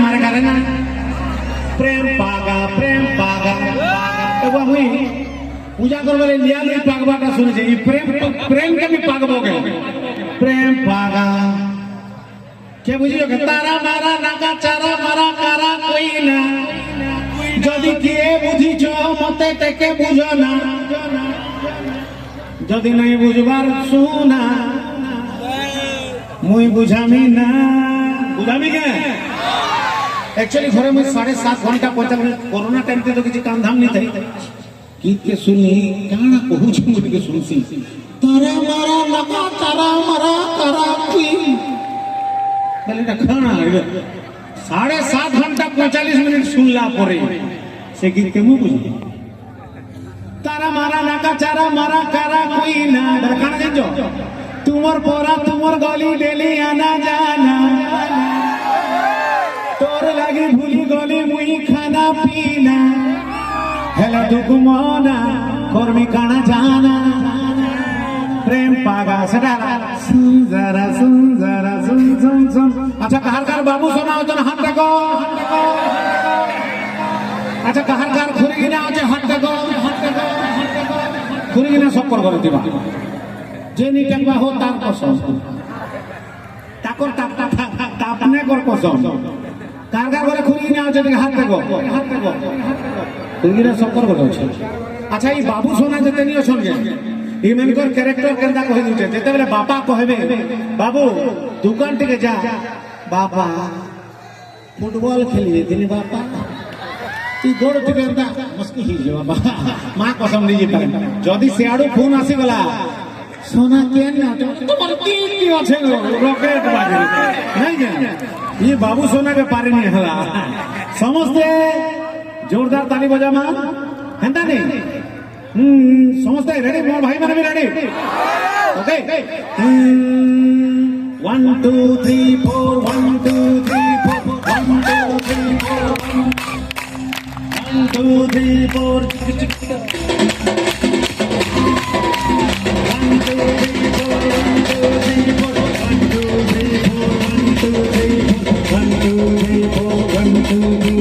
मारे करे ना प्रेम पागा एगो हुई पूजा करबे लिया नहीं पागबाटा सुने छे ई प्रेम के भी पागबोगे प्रेम पागा के बुझियो के तारा मारा नागा चारा मारा कारा कोई ना जदि किए बुझिছো मते तेके बुझो ना जदि नहीं बुझबार सुना मुई बुझामी ना बुझामी के एक्चुअली घरे मुई 7.5 घंटा 45 मिनट कोरोना टाइम पे तो किसी काम धाम नहीं थई गीत के सुनी काना कहू छी मुई के सुनसी तारा मारा लगा तारा मारा करा कोई पहले ना खाना 7.5 घंटा 45 मिनट सुनला परे से गीत के मुई बुझी तारा मारा नाका चारा मारा करा कोई ना खाना जानजो तुमर पोरा तुमर गली डेली आना जाना तोर लगी भूली गली मुई खाना पीना हेला दुगुमना कर्मी काना जाना प्रेम पागा सेटा सुन जरा सुन अच्छा कहरकार बाबू सुनाओ तो हाथ देखो अच्छा कहरकार खुरगिना আছে हाथ देखो खुरगिना सब कर दिबा जेनी टेंगवा हो तार कसम ताकर तापने कर कसम कारगार बोले खुरगिना আছে দেখে हाथ देखो खुरगिना सब कर আছে अच्छा ई बाबू सोना जेते नियो सुनगे ई मनकर कैरेक्टर केंदा कहि दिते जेते बेले बापा कहबे बाबू दुकान टिके जा बापा फुटबॉल खेलिए दिने बापा तू गोड़ टिके एंदा मस्की ही जे बाबा मां कसम नहीं पारे जदी सेआडू फोन आसी गला सोना केन ना तुम्हार की আছে रॉकेट बाजे नहीं जाने ये बाबू सोना के पारे नहीं हला समझते जोरदार ताली बजा मां हेंदा नहीं समझते रेडी मोर भाई माने भी रेडी ओके 1 2 3 4 1 2 3 4 1 2 3 4 1 2 3 4 1 2 3 4 1 2 3 4 1 2 3 4 1 2 3 4 1 2 3 4 1 2 3